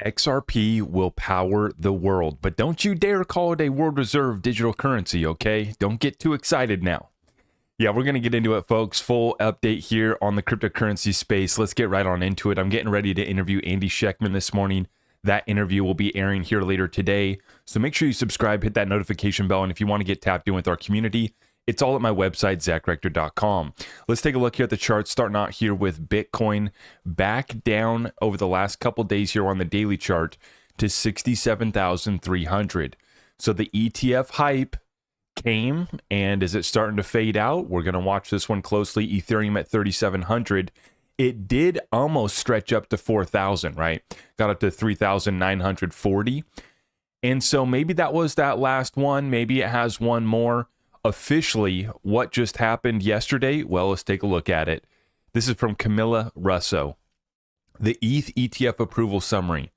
XRP will power the world, but don't you dare call it a world reserve digital currency, okay? Don't get too excited now. Yeah, we're going to get into it, folks. Full update here on the cryptocurrency space. Let's get right on into it. I'm getting ready to interview Andy Schectman this morning. That interview will be airing here later today. So make sure you subscribe, hit that notification bell, and if you want to get tapped in with our community, it's all at my website, zachrector.com. Let's take a look here at the chart, starting out here with Bitcoin back down over the last couple days here on the daily chart to 67,300. So the ETF hype came, and is it starting to fade out? We're going to watch this one closely. Ethereum at 3,700. It did almost stretch up to 4,000, right? Got up to 3,940. And so maybe that was that last one. Maybe it has one more. Officially, what just happened yesterday? Well, let's take a look at it. This is from Camilla Russo, the ETH ETF approval summary.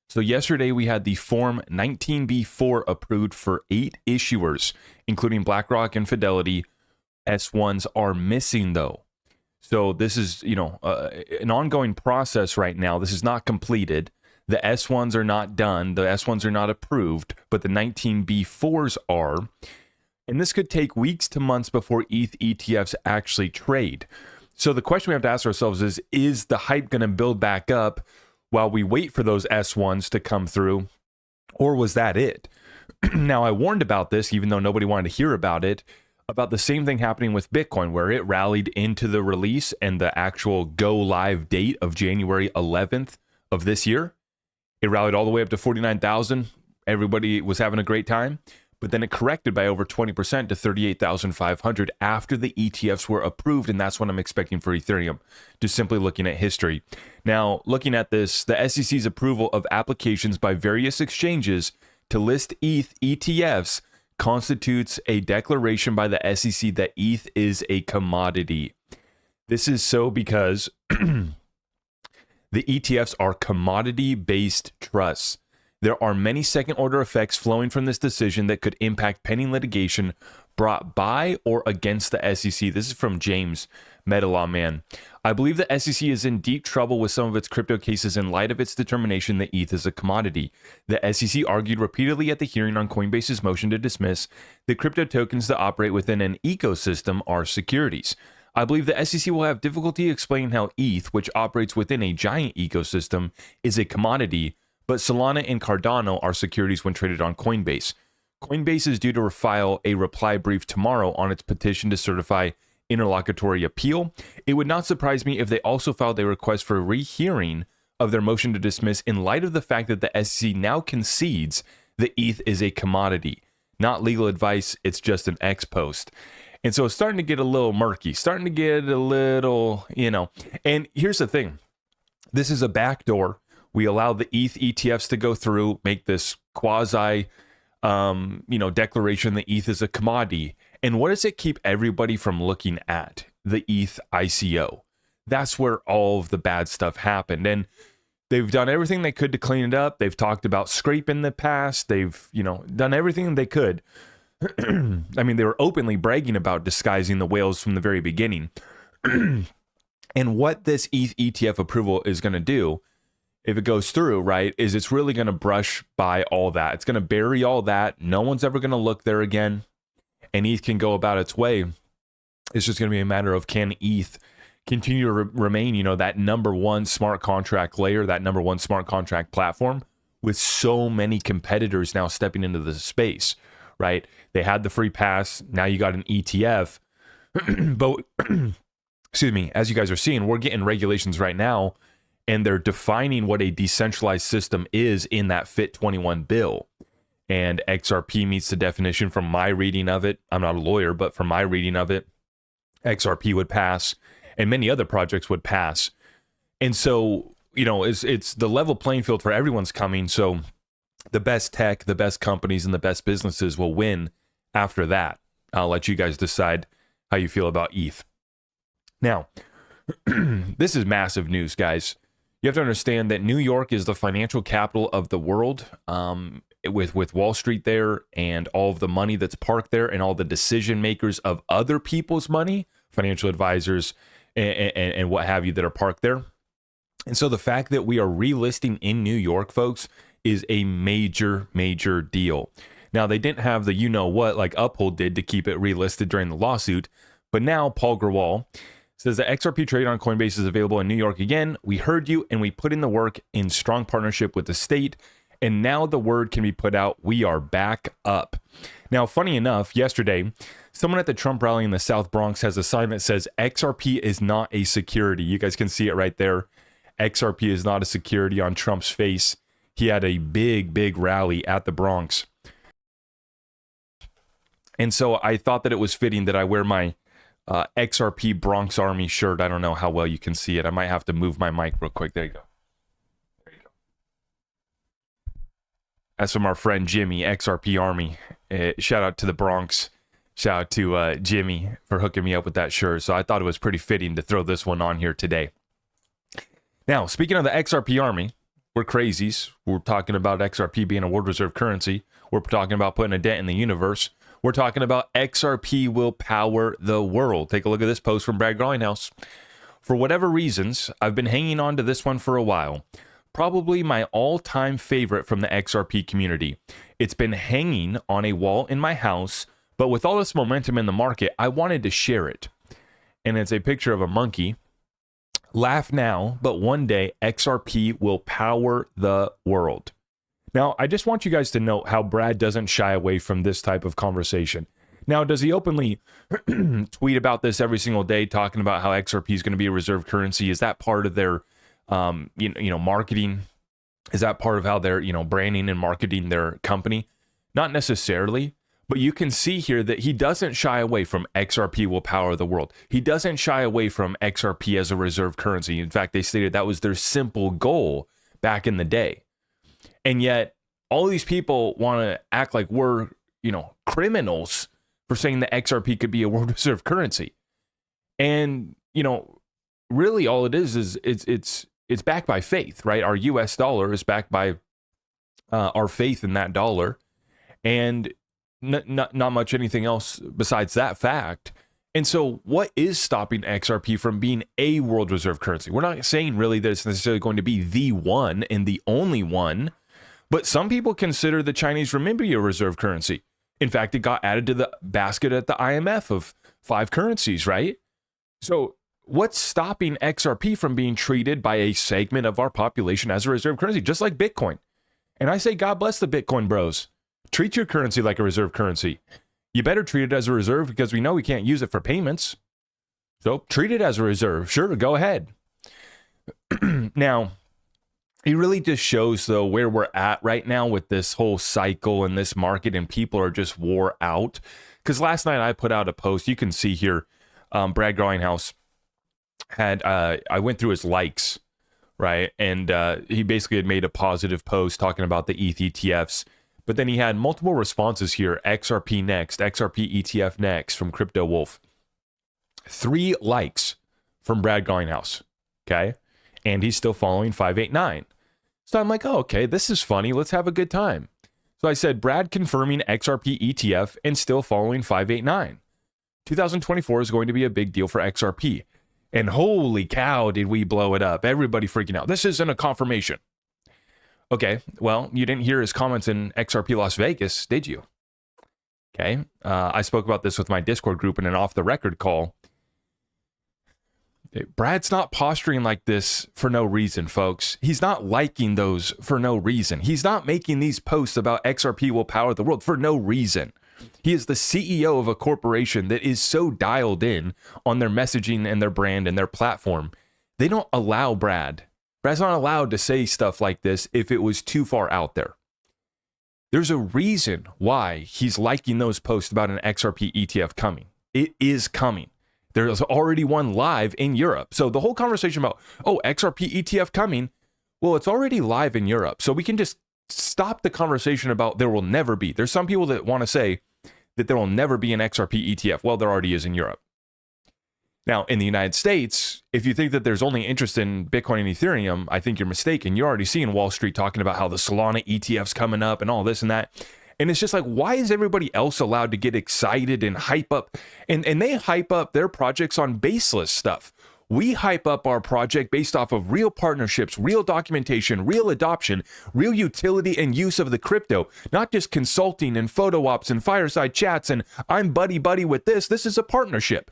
So yesterday we had the Form 19B4 approved for 8 issuers, including BlackRock and Fidelity. S1s are missing though. So this is, an ongoing process right now. This is not completed. The S1s are not done. The S1s are not approved, but the 19B4s are. And this could take weeks to months before ETH ETFs actually trade. So the question we have to ask ourselves is the hype going to build back up while we wait for those S1s to come through? Or was that it? Now, I warned about this, even though nobody wanted to hear about it, about the same thing happening with Bitcoin, where it rallied into the release and the actual go live date of January 11th of this year. It rallied all the way up to 49,000. Everybody was having a great time. But then it corrected by over 20% to 38,500 after the ETFs were approved, and that's what I'm expecting for Ethereum, just simply looking at history. Now, looking at this, the SEC's approval of applications by various exchanges to list ETH ETFs constitutes a declaration by the SEC that ETH is a commodity. This is so because the ETFs are commodity-based trusts. There are many second-order effects flowing from this decision that could impact pending litigation brought by or against the SEC. This is from James, MetaLawman. I believe the SEC is in deep trouble with some of its crypto cases in light of its determination that ETH is a commodity. The SEC argued repeatedly at the hearing on Coinbase's motion to dismiss that crypto tokens that operate within an ecosystem are securities. I believe the SEC will have difficulty explaining how ETH, which operates within a giant ecosystem, is a commodity, but Solana and Cardano are securities when traded on Coinbase. Coinbase is due to file a reply brief tomorrow on its petition to certify interlocutory appeal. It would not surprise me if they also filed a request for a rehearing of their motion to dismiss in light of the fact that the SEC now concedes that ETH is a commodity. Not legal advice, it's just an ex post. And so it's starting to get a little murky, starting to get a little, And here's the thing. This is a backdoor. We allow the ETH ETFs to go through, make this quasi, declaration that ETH is a commodity. And what does it keep everybody from looking at? The ETH ICO. That's where all of the bad stuff happened. And they've done everything they could to clean it up. They've talked about scrape in the past. They've, done everything they could. I mean, they were openly bragging about disguising the whales from the very beginning. And what this ETH ETF approval is going to do, if it goes through, right, is it's really going to brush by all that. It's going to bury all that. No one's ever going to look there again. And ETH can go about its way. It's just going to be a matter of, can ETH continue to remain, that number one smart contract layer, that number one smart contract platform, with so many competitors now stepping into the space, right? They had the free pass. Now you got an ETF. But, excuse me, as you guys are seeing, we're getting regulations right now, and they're defining what a decentralized system is in that FIT 21 bill. And XRP meets the definition from my reading of it. I'm not a lawyer, but from my reading of it, XRP would pass, and many other projects would pass. And so, it's the level playing field for everyone's coming. So the best tech, the best companies, and the best businesses will win after that. I'll let you guys decide how you feel about ETH. Now, this is massive news, guys. You have to understand that New York is the financial capital of the world, with Wall Street there and all of the money that's parked there and all the decision makers of other people's money, financial advisors and what have you that are parked there. And so the fact that we are relisting in New York, folks, is a major, major deal. Now, they didn't have the you-know-what like Uphold did to keep it relisted during the lawsuit, but now Paul Grewal says that XRP trade on Coinbase is available in New York again. We heard you, and we put in the work in strong partnership with the state, and now the word can be put out. We are back up. Now, funny enough, yesterday, someone at the Trump rally in the South Bronx has a sign that says XRP is not a security. You guys can see it right there. XRP is not a security on Trump's face. He had a big, big rally at the Bronx. And so I thought that it was fitting that I wear my XRP Bronx Army shirt. I don't know how well you can see it. I might have to move my mic real quick. There you go. There you go. That's from our friend Jimmy, XRP Army. Shout out to the Bronx. Shout out to Jimmy for hooking me up with that shirt. So I thought it was pretty fitting to throw this one on here today. Now, speaking of the XRP Army, we're crazies. We're talking about XRP being a world reserve currency. We're talking about putting a dent in the universe. We're talking about XRP will power the world. Take a look at this post from Brad Garlinghouse. For whatever reasons, I've been hanging on to this one for a while. Probably my all-time favorite from the XRP community. It's been hanging on a wall in my house, but with all this momentum in the market, I wanted to share it. And it's a picture of a monkey. Laugh now, but one day XRP will power the world. Now, I just want you guys to note how Brad doesn't shy away from this type of conversation. Now, does he openly tweet about this every single day, talking about how XRP is going to be a reserve currency? Is that part of their, marketing? Is that part of how they're, branding and marketing their company? Not necessarily. But you can see here that he doesn't shy away from XRP will power the world. He doesn't shy away from XRP as a reserve currency. In fact, they stated that was their simple goal back in the day. And yet, all these people want to act like we're, criminals for saying that XRP could be a world reserve currency. And, really all it is it's backed by faith, right? Our US dollar is backed by our faith in that dollar. And not much anything else besides that fact. And so what is stopping XRP from being a world reserve currency? We're not saying really that it's necessarily going to be the one and the only one, but some people consider the Chinese renminbi a reserve currency. In fact, it got added to the basket at the IMF of 5 currencies, right? So what's stopping XRP from being treated by a segment of our population as a reserve currency, just like Bitcoin? And I say, God bless the Bitcoin bros. Treat your currency like a reserve currency. You better treat it as a reserve because we know we can't use it for payments. So treat it as a reserve. Sure, go ahead. Now, it really just shows, though, where we're at right now with this whole cycle and this market, and people are just wore out. Because last night I put out a post. You can see here, Brad Garlinghouse had, I went through his likes, right? And he basically had made a positive post talking about the ETH ETFs. But then he had multiple responses here. XRP next, XRP ETF next from Crypto Wolf. 3 likes from Brad Garlinghouse. Okay. And he's still following 589. So I'm like, oh, okay, this is funny. Let's have a good time. So I said, Brad confirming XRP ETF and still following 589. 2024 is going to be a big deal for XRP. And holy cow, did we blow it up. Everybody freaking out. This isn't a confirmation. Okay, well, you didn't hear his comments in XRP Las Vegas, did you? Okay, I spoke about this with my Discord group in an off-the-record call. Brad's not posturing like this for no reason, folks. He's not liking those for no reason. He's not making these posts about XRP will power the world for no reason. He is the CEO of a corporation that is so dialed in on their messaging and their brand and their platform. They don't allow Brad's not allowed to say stuff like this if it was too far out there. There's a reason why he's liking those posts about an XRP ETF coming. It is coming. There's already one live in Europe. So the whole conversation about, XRP ETF coming, well, it's already live in Europe. So we can just stop the conversation about there will never be. There's some people that want to say that there will never be an XRP ETF. Well, there already is in Europe. Now, in the United States, if you think that there's only interest in Bitcoin and Ethereum, I think you're mistaken. You're already seeing Wall Street talking about how the Solana ETF's coming up and all this and that. And it's just like, why is everybody else allowed to get excited and hype up? And they hype up their projects on baseless stuff. We hype up our project based off of real partnerships, real documentation, real adoption, real utility and use of the crypto, not just consulting and photo ops and fireside chats and I'm buddy with this. This is a partnership.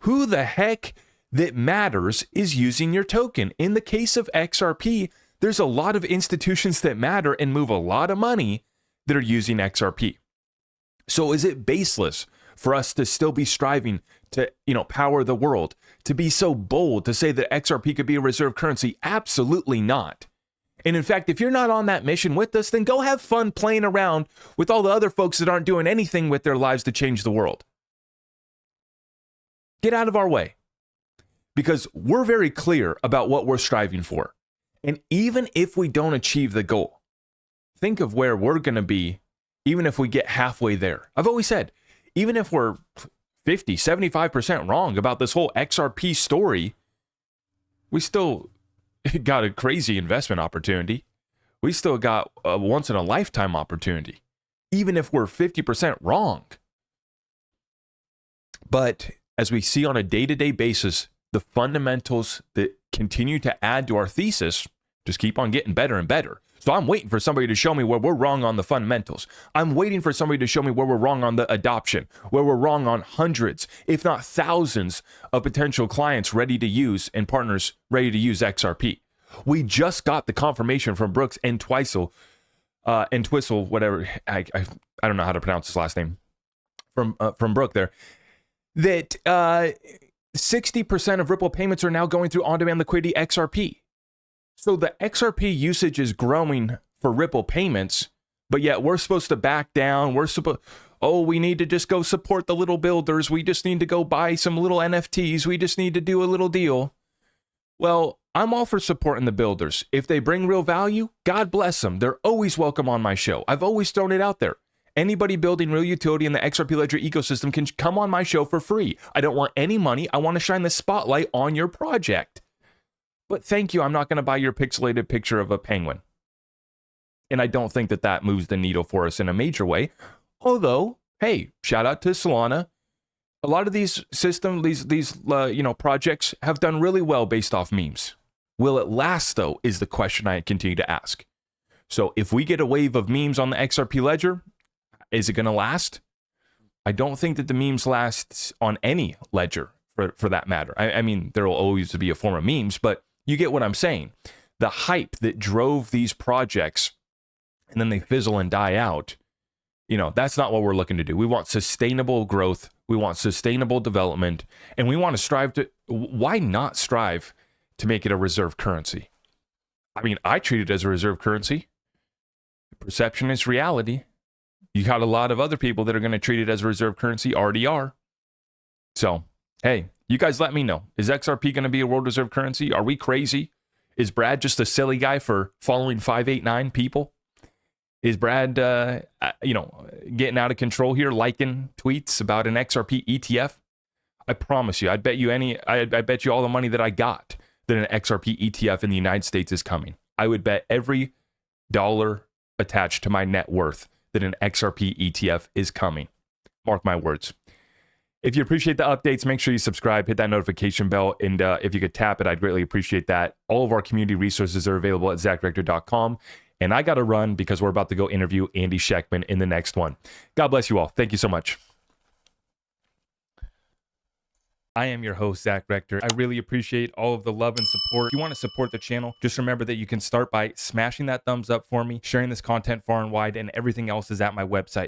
Who the heck that matters is using your token. In the case of XRP, there's a lot of institutions that matter and move a lot of money that are using XRP. So is it baseless for us to still be striving to, power the world, to be so bold to say that XRP could be a reserve currency? Absolutely not. And in fact, if you're not on that mission with us, then go have fun playing around with all the other folks that aren't doing anything with their lives to change the world. Get out of our way, because we're very clear about what we're striving for. And even if we don't achieve the goal, think of where we're going to be, even if we get halfway there. I've always said, even if we're 50, 75% wrong about this whole XRP story, we still got a crazy investment opportunity. We still got a once in a lifetime opportunity, even if we're 50% wrong. But as we see on a day-to-day basis, the fundamentals that continue to add to our thesis just keep on getting better and better. So I'm waiting for somebody to show me where we're wrong on the fundamentals. I'm waiting for somebody to show me where we're wrong on the adoption, where we're wrong on hundreds, if not thousands of potential clients ready to use and partners ready to use XRP. We just got the confirmation from Brooks and Twistle, whatever. I don't know how to pronounce his last name, from Brooke there, that 60% of Ripple payments are now going through on-demand liquidity XRP. So the XRP usage is growing for Ripple payments, but yet we're supposed to back down. We need to just go support the little builders. We just need to go buy some little NFTs. We just need to do a little deal. Well, I'm all for supporting the builders. If they bring real value, God bless them. They're always welcome on my show. I've always thrown it out there. Anybody building real utility in the XRP Ledger ecosystem can come on my show for free. I don't want any money. I want to shine the spotlight on your project. But thank you, I'm not going to buy your pixelated picture of a penguin. And I don't think that that moves the needle for us in a major way. Although, hey, shout out to Solana. A lot of these projects have done really well based off memes. Will it last, though, is the question I continue to ask. So if we get a wave of memes on the XRP Ledger, is it going to last? I don't think that the memes last on any ledger, for that matter. I mean, there will always be a form of memes, but you get what I'm saying. The hype that drove these projects and then they fizzle and die out, that's not what we're looking to do. We want sustainable growth. We want sustainable development. And we want to strive to, why not strive to make it a reserve currency? I mean, I treat it as a reserve currency. Perception is reality. You got a lot of other people that are going to treat it as a reserve currency, already are. So, hey, you guys let me know. Is XRP going to be a world reserve currency? Are we crazy? Is Brad just a silly guy for following 589 people? Is Brad, getting out of control here, liking tweets about an XRP ETF? I promise you, I bet you all the money that I got that an XRP ETF in the United States is coming. I would bet every dollar attached to my net worth that an XRP ETF is coming. Mark my words. If you appreciate the updates, make sure you subscribe, hit that notification bell, and if you could tap it, I'd greatly appreciate that. All of our community resources are available at zachrector.com. And I got to run because we're about to go interview Andy Scheckman in the next one. God bless you all. Thank you so much. I am your host, Zach Rector. I really appreciate all of the love and support. If you want to support the channel, just remember that you can start by smashing that thumbs up for me, sharing this content far and wide, and everything else is at my website.